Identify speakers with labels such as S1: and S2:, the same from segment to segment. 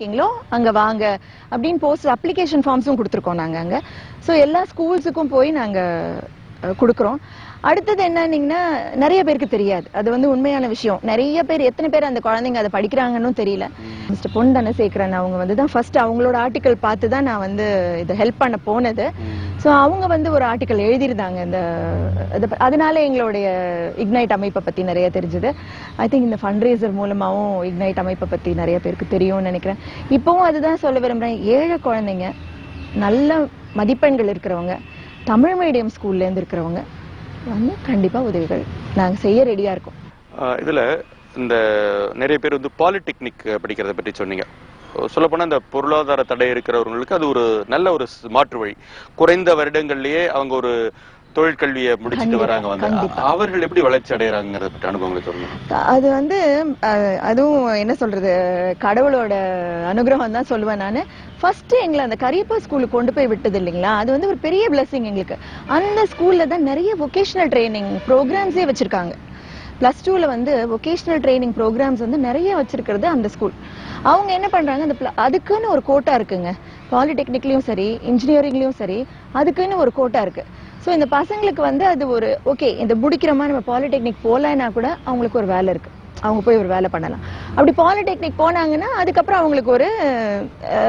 S1: இருக்கீங்களோ அங்க வாங்க அப்படின்னு போஸ்ட் அப்ளிகேஷன் ஃபார்ம்ஸும் கொடுத்துருக்கோம் நாங்க அங்க. ஸோ எல்லா ஸ்கூல்ஸுக்கும் போய் நாங்க கொடுக்குறோம். அடுத்தது என்னன்னீங்கன்னா நிறைய பேருக்கு தெரியாது, அது வந்து உண்மையான விஷயம். நிறைய பேர் எத்தனை பேர் அந்த குழந்தைங்க அதை படிக்கிறாங்கன்னு தெரியல. மிஸ்டர் பொன் தானே சேர்க்கிறேன், அவங்க வந்து தான் ஃபர்ஸ்ட் அவங்களோட ஆர்டிக்கல் பார்த்து தான் நான் வந்து இதை ஹெல்ப் பண்ண போனது. ஸோ அவங்க வந்து ஒரு ஆர்டிக்கல் எழுதியிருந்தாங்க இந்த அதனால எங்களுடைய இக்னைட் அமைப்பை பத்தி நிறைய தெரிஞ்சது. ஐ திங்க் இந்த ஃபண்ட்ரேசர் மூலமாவும் இக்னைட் அமைப்பை பத்தி நிறைய பேருக்கு தெரியும்னு நினைக்கிறேன். இப்பவும் அதுதான் சொல்ல விரும்புறேன், ஏழை குழந்தைங்க, நல்ல மதிப்பெண்கள் இருக்கிறவங்க, தமிழ் மீடியம் ஸ்கூல்ல இருந்து இருக்கிறவங்க வந்து கண்டிப்பா உதவிகள் நாங்க செய்ய ரெடியா இருக்கோம்.
S2: இதுல இந்த நிறைய பேர் வந்து பாலிடெக்னிக் படிக்கிறத பற்றி சொன்னீங்க. சொல்லப்போனா இந்த பொருளாதார தடை இருக்கிறவங்களுக்கு அது ஒரு நல்ல ஒரு மாற்று வழி. குறைந்த வருடங்கள்லயே அவங்க ஒரு தொழிற்கல்வியை முடிச்சுட்டு வராங்க. வந்து அவர்கள் எப்படி வளர்ச்சி அடைகிறாங்கிறத பற்றி அனுபவங்களை சொல்லுங்க.
S1: அது வந்து அதுவும் என்ன சொல்றது, கடவுளோட அனுகிரகம் தான் சொல்லுவேன் நானு. ஃபர்ஸ்ட் எங்களை அந்த கரியப்பா ஸ்கூலுக்கு கொண்டு போய் விட்டது இல்லைங்களா, அது வந்து ஒரு பெரிய பிளஸிங் எங்களுக்கு. அந்த ஸ்கூல்ல தான் நிறைய வொகேஷனல் ட்ரைனிங் ப்ரோக்ராம்ஸே வச்சிருக்காங்க. பிளஸ் டூல வந்து வொகேஷனல் ட்ரைனிங் ப்ரோக்ராம்ஸ் வந்து நிறைய வச்சிருக்கிறது அந்த ஸ்கூல். அவங்க என்ன பண்றாங்க, அந்த அதுக்குன்னு ஒரு கோட்டா இருக்குங்க. பாலிடெக்னிக்லயும் சரி, இன்ஜினியரிங்லயும் சரி, அதுக்குன்னு ஒரு கோட்டா இருக்கு. ஸோ இந்த பசங்களுக்கு வந்து அது ஒரு ஓகே, இந்த முடிக்கிறோமா நம்ம பாலிடெக்னிக் போகலன்னா கூட அவங்களுக்கு ஒரு வேலை இருக்கு, அவங்க போய் ஒரு வேலை பண்ணலாம். அப்படி பாலிடெக்னிக் போனாங்கன்னா அதுக்கப்புறம் அவங்களுக்கு ஒரு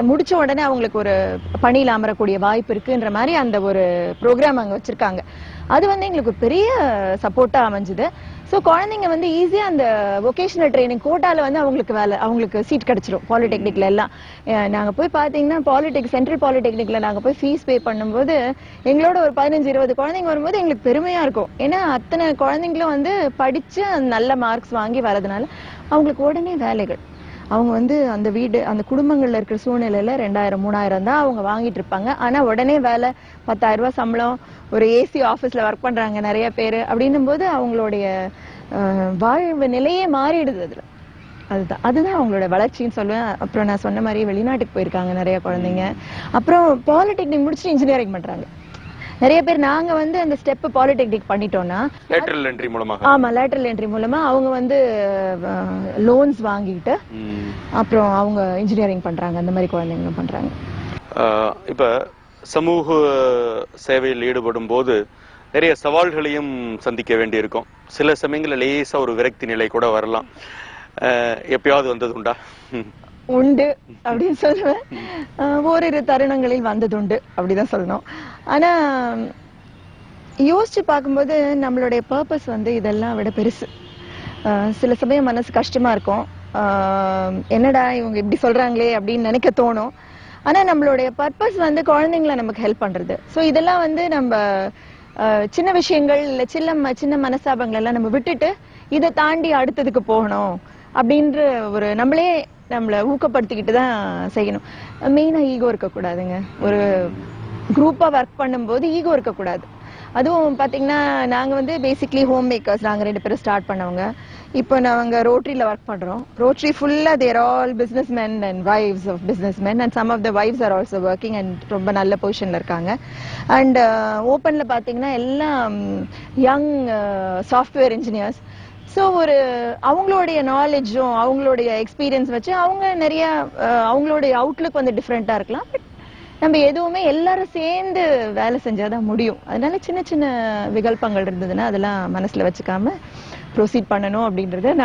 S1: முடிச்ச உடனே அவங்களுக்கு ஒரு பணியில் அமரக்கூடிய வாய்ப்பு இருக்குன்ற மாதிரி அந்த ஒரு ப்ரோக்ராம் அங்கே வச்சிருக்காங்க. அது வந்து எங்களுக்கு ஒரு பெரிய சப்போர்ட்டா அமைஞ்சுது. ஸோ குழந்தைங்க வந்து ஈஸியா அந்த வொகேஷனல் ட்ரைனிங் கோட்டால வந்து அவங்களுக்கு வேலை, அவங்களுக்கு சீட் கிடைச்சிடும் பாலிடெக்னிக்ல எல்லாம். நாங்க போய் பாத்தீங்கன்னா சென்ட்ரல் பாலிடெக்னிக்ல நாங்க போய் ஃபீஸ் பே பண்ணும்போது எங்களோட ஒரு 15-20 குழந்தைங்க வரும்போது எங்களுக்கு பெருமையா இருக்கும். ஏன்னா அத்தனை குழந்தைங்களும் வந்து படிச்சு நல்ல மார்க்ஸ் வாங்கி வரதுனால அவங்களுக்கு உடனே வேலைகள். அவங்க வந்து அந்த வீடு அந்த குடும்பங்கள்ல இருக்கிற சூழ்நிலையில 2000-3000 தான் அவங்க வாங்கிட்டு இருப்பாங்க. ஆனா உடனே வேலை, 10,000 ரூபாய் சம்பளம், ஒரு ஏசி ஆபீஸ்ல ஒர்க் பண்றாங்க நிறைய பேரு. அப்படின்னும் போது அவங்களுடைய வாழ்வு நிலையே மாறிடுது அதுல. அதுதான் அவங்களோட வளர்ச்சின்னு சொல்லுவேன். அப்புறம் நான் சொன்ன மாதிரி வெளிநாட்டுக்கு போயிருக்காங்க நிறைய குழந்தைங்க. அப்புறம் பாலிடெக்னிக் முடிச்சுட்டு இன்ஜினியரிங் பண்றாங்க நிறைய பேர். நாங்க வந்து அந்த ஸ்டெப் பாலிடெக்னிக் பண்ணிட்டோம்னா
S2: லேட்டரல் என்ட்ரி மூலமா,
S1: ஆமா லேட்டரல் என்ட்ரி மூலமா அவங்க வந்து லோன்ஸ் வாங்கிட்டு அப்புறம் அவங்க இன்ஜினியரிங் பண்றாங்க. அந்த மாதிரி குழந்தைங்களும் பண்றாங்க.
S2: இப்ப சமூக சேவையில் ஈடுபடும் போது நிறைய சவால்களையும் சந்திக்க வேண்டி இருக்கும். சில சமயங்கள்ல லேசா ஒரு விரக்தி நிலை கூட வரலாம். எப்பயாவது வந்தது உண்டா?
S1: உண்டு அப்படின்னு சொல்லுவேன். ஓரிரு தருணங்களில் வந்ததுண்டு அப்படிதான் சொல்லணும். ஆனா யோசிச்சு பார்க்கும்போது நம்மளுடைய பர்பஸ் வந்து இதெல்லாம் விட பெருசு. சில சமயம் மனசு கஷ்டமா இருக்கும், என்னடா இவங்க இப்படி சொல்றாங்களே அப்படின்னு நினைக்க தோணும். ஆனா நம்மளுடைய பர்பஸ் வந்து குழந்தைங்களை நமக்கு ஹெல்ப் பண்றது. ஸோ இதெல்லாம் வந்து நம்ம சின்ன விஷயங்கள் இல்ல சின்ன மனசாபங்கள் எல்லாம் நம்ம விட்டுட்டு இதை தாண்டி அடுத்ததுக்கு போகணும் அப்படின்ற ஒரு நம்மளை ஊக்கப்படுத்திக்கிட்டு தான் செய்யணும். மெயினா ஈகோ இருக்கக்கூடாதுங்க. ஒரு குரூப்பா ஒர்க் பண்ணும்போது ஈகோ இருக்கக்கூடாது. அதுவும் பாத்தீங்கன்னா நாங்க வந்து பேசிக்லி ஹோம் மேக்கர்ஸ். நாங்க 2 பேரும் ஸ்டார்ட் பண்ணவங்க. இப்போ நாங்க ரோட்டரியில ஒர்க் பண்றோம். ரோட்டரி ஃபுல்லா there all businessmen and wives of businessmen and some of the wives are also working and ரொம்ப நல்ல பொசிஷன்ல இருக்காங்க. அண்ட் ஓப்பன்ல பாத்தீங்கன்னா எல்லாம் யங் சாஃப்ட்வேர் இன்ஜினியர்ஸ். ஸோ ஒரு அவங்களுடைய நாலேஜும் அவங்களுடைய எக்ஸ்பீரியன்ஸ் வச்சு அவங்க நிறைய அவங்களுடைய அவுட்லுக் வந்து டிஃப்ரெண்டா இருக்கலாம். பட் நம்ம எதுவுமே எல்லாரும் சேர்ந்து வேலை செஞ்சாதான் முடியும். அதனால சின்ன சின்ன விகல்பங்கள் இருந்ததுன்னா அதெல்லாம் மனசுல வச்சுக்காம ப்ரொசீட் பண்ணணும் அப்படின்றத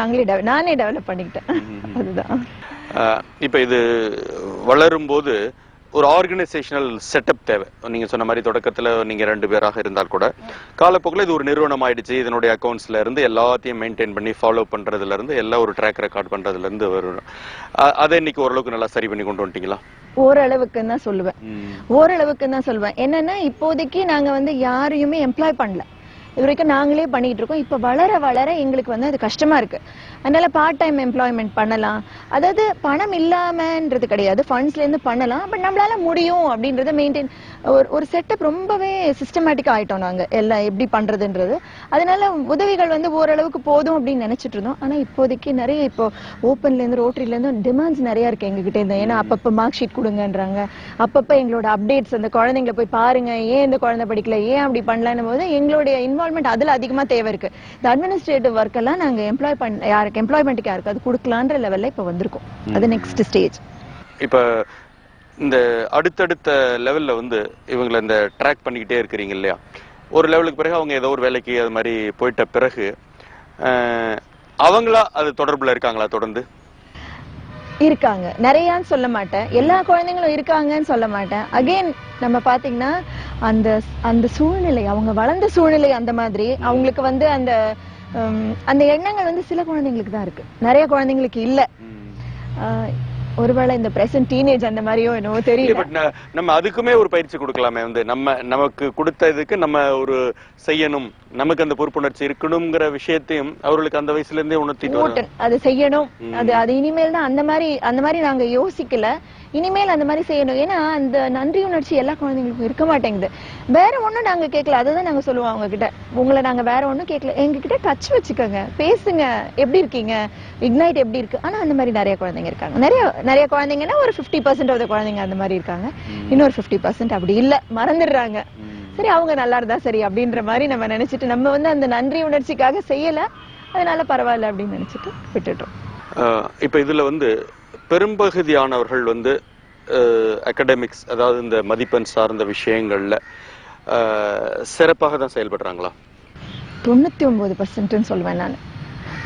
S1: நானே டெவலப் பண்ணிக்கிட்டேன். அதுதான்.
S2: இப்ப இது வளரும் போது ஒரு ஆர்கனைசேஷனல் செட்டப் தேவை. நீங்க சொன்ன மாதிரி தொடக்கத்துல நீங்க 2 பேராக இருந்தால் கூட காலப்போக்கில் இது ஒரு நிறுவனம் ஆயிடுச்சு. இதனுடைய அக்கௌண்ட்ஸ்ல இருந்து எல்லாத்தையும் மெயின்டைன் பண்ணி ஃபாலோ பண்றதுல இருந்து எல்லா ஒரு ட்ராக் ரெக்கார்ட் பண்றதுல இருந்து வரும். அதை இன்னைக்கு ஓரளவுக்கு நல்லா சரி பண்ணி கொண்டு வந்துட்டீங்களா?
S1: ஓரளவுக்குன்னு தான் சொல்லுவேன். என்னன்னா இப்போதைக்கு நாங்க வந்து யாரையுமே எம்ப்ளாய் பண்ணல. இது வரைக்கும் நாங்களே பண்ணிட்டு இருக்கோம். இப்ப வளர வளர எங்களுக்கு வந்து அது கஷ்டமா இருக்கு. அதனால பார்ட் டைம் எம்ப்ளாய்மெண்ட் பண்ணலாம். அதாவது பணம் இல்லாமன்றது கிடையாது, ஃபண்ட்ஸ்ல இருந்து பண்ணலாம். பட் நம்மளால முடியும் அப்படின்றத மெயின்டைன் ஒரு செட்டப் ரொம்பவே சிஸ்டமேட்டிக்கா ஆயிட்டோம் நாங்க எல்லாம் எப்படி பண்றதுன்றது. அதனால உதவிகள் வந்து ஓரளவுக்கு போதும் அப்படின்னு நினைச்சிட்டு இருந்தோம். ஆனா இப்போதைக்கு நிறைய இப்போ ஓப்பன்ல இருந்து ரோட்டரியில இருந்து டிமாண்ட்ஸ் நிறைய இருக்கு எங்ககிட்ட இருந்து. ஏன்னா அப்பப்ப மார்க் ஷீட் கொடுங்கன்றாங்க, அப்பப்ப எங்களோட அப்டேட்ஸ் அந்த குழந்தைங்களை போய் பாருங்க, ஏன் இந்த குழந்தை படிக்கல, ஏன் அப்படி பண்ணலன்னும் போது எங்களுடைய இன்வால்மெண்ட் அதுல அதிகமா தேவை இருக்கு. இந்த அட்மினிஸ்ட்ரேட்டிவ் ஒர்க் எல்லாம் நாங்க எம்ப்ளாய்மெண்ட்டுக்கு யாருக்கு அது கொடுக்கலான்ற லெவல்ல இப்ப வந்திருக்கோம். அது நெக்ஸ்ட் ஸ்டேஜ்.
S2: இப்ப இந்த அடுத்தடுத்த லெவல்ல வந்து இவங்களை இந்த ட்ராக் பண்ணிக்கிட்டே இருக்கிறீங்க இல்லையா? ஒரு லெவலுக்கு பிறகு அவங்க ஏதோ ஒரு வேலைக்கு அது மாதிரி போயிட்ட பிறகு அவங்களா அது தொடர்புல இருக்காங்களா தொடர்ந்து?
S1: இருக்காங்க. நிறையான்னு சொல்ல மாட்டேன். எல்லா குழந்தைங்களும் இருக்காங்கன்னு சொல்ல மாட்டேன். அகைன் நம்ம பாத்தீங்கன்னா அந்த அந்த சூழ்நிலை, அவங்க வளர்ந்த சூழ்நிலை அந்த மாதிரி அவங்களுக்கு வந்து அந்த அந்த எண்ணங்கள் வந்து சில குழந்தைங்களுக்கு தான் இருக்கு, நிறைய குழந்தைங்களுக்கு இல்ல. ஒருவேளை இந்த பிரசன்ட் டீனேஜ் அந்த மாதிரியோ என்னவோ தெரியல.
S2: பட் நம்ம அதுக்குமே ஒரு பயிற்சி கொடுக்கலாமே. வந்து நமக்கு கொடுத்த இதுக்கு நம்ம ஒரு செய்யணும், நமக்கு அந்த பொறுப்புணர்ச்சி இருக்கணும்ங்கிற விஷயத்தையும் அவர்களுக்கு அந்த வயசுல இருந்தே உணர்த்திட்டு
S1: அது செய்யணும். அது இனிமேல் தான் அந்த மாதிரி நாங்க யோசிக்கல. இனிமேல் அந்த மாதிரி செய்யணும். ஏன்னா அந்த நன்றி உணர்ச்சி எல்லா குழந்தைங்களுக்கும் இருக்க மாட்டேங்குது. வேற ஒண்ணும் நாங்க கேட்கல. அதுதான் நாங்க சொல்லுவோம் அவங்க கிட்ட, உங்களை நாங்க வேற ஒண்ணும் கேட்கல, எங்க கிட்ட டச் வச்சுக்கோங்க, பேசுங்க, எப்படி இருக்கீங்க, இக்னைட் எப்படி இருக்கு. ஆனா அந்த மாதிரி நிறைய குழந்தைங்க இருக்காங்க. நிறைய குழந்தைங்கன்னா ஒரு 50% ஆஃப் குழந்தைங்க அந்த மாதிரி இருக்காங்க. இன்னொரு 50% அப்படி இல்ல, மறந்துடுறாங்க. சரி அவங்க நல்லா இருந்தா சரி அப்படின்ற மாதிரி நம்ம நினைச்சிட்டு, நம்ம வந்து அந்த நன்றி உணர்ச்சிக்காக செய்யல, அதனால பரவாயில்ல அப்படின்னு நினைச்சிட்டு விட்டுட்டோம்.
S2: இப்ப இதுல வந்து பெரும்பகுதியானவர்கள் வந்து அகாடமிக்ஸ், அதாவது இந்த மதிப்பெண் சார்ந்த விஷயங்கள்ல சிறப்பாக தான் செயல்படுறாங்களா?
S1: 99% சொல்லுவேன் நான்.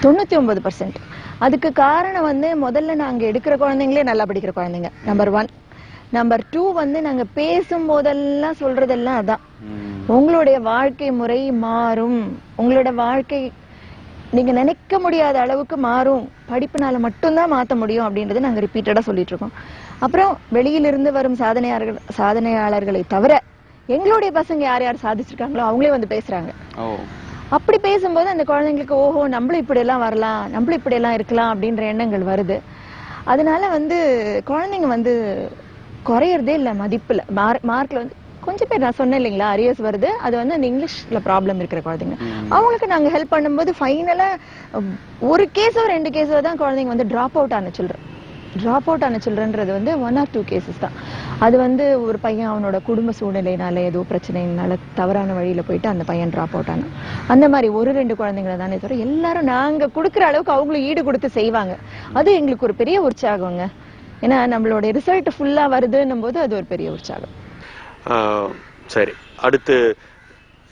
S1: 99%. அதுக்கு காரணம் வந்து முதல்ல நாங்க எடுக்கிற குழந்தைங்களே நல்லா படிக்கிற குழந்தைங்க, நம்பர் 1. நம்பர் 2 வந்து நாங்க பேசும் போதெல்லாம் சொல்றதெல்லாம் அதான், உங்களுடைய வாழ்க்கை முறை மாறும், உங்களோட வாழ்க்கை நீங்க நினைக்க முடியாத அளவுக்கு மாறும், படிப்புனால மட்டும்தான் மாத்த முடியும் அப்படின்றது நாங்க ரிப்பீட்டடா சொல்லிட்டு இருக்கோம். அப்புறம் வெளியிலிருந்து வரும் சாதனையாளர்களை தவிர எங்களுடைய பசங்க யார் யார் சாதிச்சிருக்காங்களோ அவங்களே வந்து பேசுறாங்க. அப்படி பேசும்போது அந்த குழந்தைங்களுக்கு ஓஹோ நம்மளும் இப்படி எல்லாம் வரலாம், நம்மளும் இப்படி எல்லாம் இருக்கலாம் அப்படின்ற எண்ணங்கள் வருது. அதனால வந்து குழந்தைங்க வந்து குறையறதே இல்லை மதிப்புல, மார்க்ல வந்து கொஞ்சம் பேர், நான் சொன்னேன் இல்லைங்களா அரியர்ஸ் வருது, அது வந்து அந்த இங்கிலீஷ்ல ப்ராப்ளம் இருக்கிற குழந்தைங்க. அவங்களுக்கு நாங்க ஹெல்ப் பண்ணும்போது ஃபைனலா ஒரு கேஸோ 2 கேஸோ தான் குழந்தைங்க வந்து டிராப் அவுட் ஆன சில்ட்ரன்றது வந்து 1 or 2 கேசஸ் தான். அது வந்து ஒரு பையன் அவனோட குடும்ப சூழ்நிலையினால ஏதோ பிரச்சனைனால தவறான வழியில போயிட்டு அந்த பையன் டிராப் அவுட் ஆனான். அந்த மாதிரி 1-2 குழந்தைங்களை தானே தவிர எல்லாரும் நாங்க கொடுக்குற அளவுக்கு அவங்களும் ஈடு கொடுத்து செய்வாங்க. அது எங்களுக்கு ஒரு பெரிய உற்சாகங்க. ஏன்னா நம்மளோட ரிசல்ட் ஃபுல்லா வருதுன்னும் போது அது ஒரு பெரிய உற்சாகம்.
S2: சரி, அடுத்து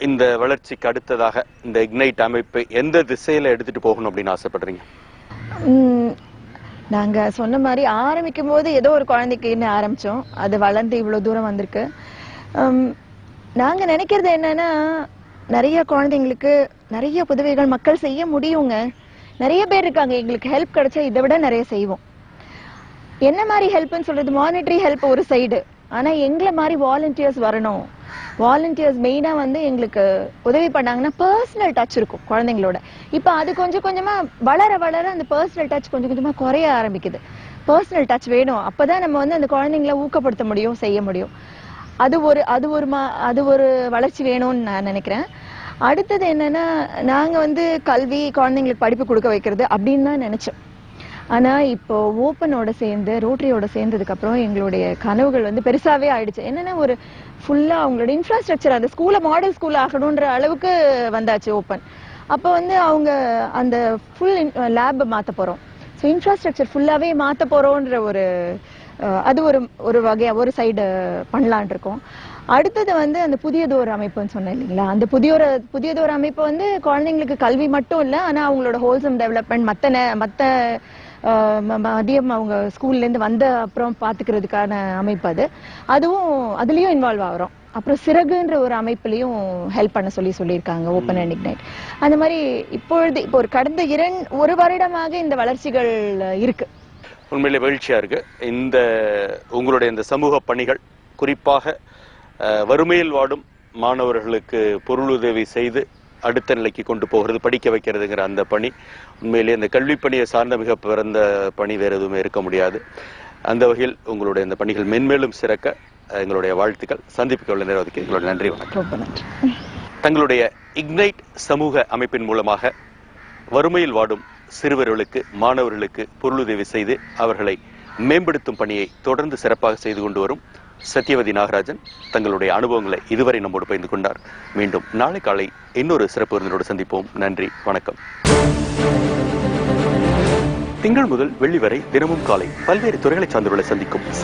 S2: இந்த வளர்ச்சிக்கு அடுத்ததாக இந்த இக்னைட் அமைப்பு எந்த திசையில எடுத்துட்டு போகணும் அப்படின்னு ஆசைப்படுறீங்க?
S1: நாங்க சொன்ன மாதிரி ஆரம்பிக்கும் போது ஏதோ ஒரு குழந்தைக்குன்னு ஆரம்பிச்சோம், அது வளர்ந்து இவ்வளவு தூரம் வந்திருக்கு. நாங்க நினைக்கிறது என்னன்னா, நிறைய குழந்தைங்களுக்கு நிறைய உதவிகள் மக்கள் செய்ய முடியுங்க. நிறைய பேர் இருக்காங்க, எங்களுக்கு ஹெல்ப் கிடைச்சா இதை விட நிறைய செய்வோம். என்ன மாதிரி ஹெல்ப்னு சொல்றது, மானிட்டரி ஹெல்ப் ஒரு சைடு, ஆனா எங்களை மாதிரி வாலண்டியர்ஸ் வரணும். வாலண்டியர்ஸ் மெயினா வந்து எங்களுக்கு உதவி பண்ணாங்கன்னா பர்சனல் டச் இருக்கும் குழந்தைங்களோட. இப்ப அது கொஞ்சம் கொஞ்சமா வளர வளர அந்த பர்சனல் டச் கொஞ்சம் கொஞ்சமா குறைய ஆரம்பிக்குது. பர்சனல் டச் வேணும், அப்பதான் நம்ம வந்து அந்த குழந்தைங்களை ஊக்கப்படுத்த முடியும், செய்ய முடியும். அது ஒரு வளர்ச்சி வேணும்னு நான் நினைக்கிறேன். அடுத்தது என்னன்னா, நாங்க வந்து கல்வி, குழந்தைங்களுக்கு படிப்பு கொடுக்க வைக்கிறது அப்படின்னு தான் நினைச்சோம். ஆனா இப்போ ஓப்பனோட சேர்ந்து, ரோட்டரியோட சேர்ந்ததுக்கு அப்புறம் எங்களுடைய கனவுகள் வந்து பெருசாவே ஆயிடுச்சு. என்னன்னா ஒரு ஃபுல்லா அவங்களோட இன்ஃப்ராஸ்ட்ரக்சர், அந்த ஸ்கூலை மாடல் ஸ்கூல் ஆகணும்ன்ற அளவுக்கு வந்தாச்சு ஓப்பன். அப்போ வந்து அவங்க அந்த ஃபுல் லேப் மாத்த போறோம், ஸோ இன்ஃப்ராஸ்ட்ரக்சர் ஃபுல்லாவே மாத்த போறோம்ன்ற அது ஒரு வகையா ஒரு சைடு பண்ணலான் இருக்கோம். அடுத்தது வந்து அந்த புதியதோர் அமைப்புன்னு சொன்னேன் இல்லைங்களா, அந்த புதியதோர் அமைப்பு வந்து குழந்தைங்களுக்கு கல்வி மட்டும் இல்லை, ஆனா அவங்களோட ஹோல்சம் டெவலப்மெண்ட், மத்த மதியம் அவங்க ஸ்கூல்ல இருந்து வந்த அப்புறம் பாத்துக்கிறதுக்கான அமைப்பு அதுலயும் இன்வால்வ் ஆகிறோம். அப்புறம் சிறகுன்ற ஒரு அமைப்புலயும் ஹெல்ப் பண்ண சொல்லியிருக்காங்க, ஓப்பன் அண்ட் இக்னைட். அந்த மாதிரி இப்போ ஒரு கடந்த 1 வருடமாக இந்த வளர்ச்சிகள் இருக்கு.
S2: உண்மையிலே மகிழ்ச்சியா இருக்கு. இந்த உங்களுடைய இந்த சமூக பணிகள், குறிப்பாக வறுமையில் வாடும் மாணவர்களுக்கு பொருளுதவி செய்து அடுத்த நிலைக்கு கொண்டு போகிறது, படிக்க வைக்கிறதுங்கிற அந்த பணி, உண்மையிலேயே இந்த கல்வி பணியை சார்ந்த மிக பிறந்த பணி வேற எதுவுமே இருக்க முடியாது. அந்த வகையில் உங்களுடைய இந்த பணிகள் மென்மேலும் சிறக்க எங்களுடைய வாழ்த்துக்கள். சந்திப்புக்கு உள்ள நேரத்துக்கு எங்களுடைய நன்றி, வணக்கம். தங்களுடைய இக்னைட் சமூக அமைப்பின் மூலமாக வறுமையில் வாடும் சிறுவர்களுக்கு, மாணவர்களுக்கு பொருளுதவி செய்து அவர்களை மேம்படுத்தும் பணியை தொடர்ந்து சிறப்பாக செய்து கொண்டு வரும் சத்யவதி நாகராஜன் தங்களுடைய அனுபவங்களை இதுவரை நம்மோடு பகிர்ந்து கொண்டார். மீண்டும் நாளை காலை இன்னொரு சிறப்பு விருந்தினரோடு சந்திப்போம். நன்றி, வணக்கம். திங்கள் முதல் வெள்ளி வரை தினமும் காலை பல்வேறு துறைகளை சார்ந்தவர்களை சந்திக்கும்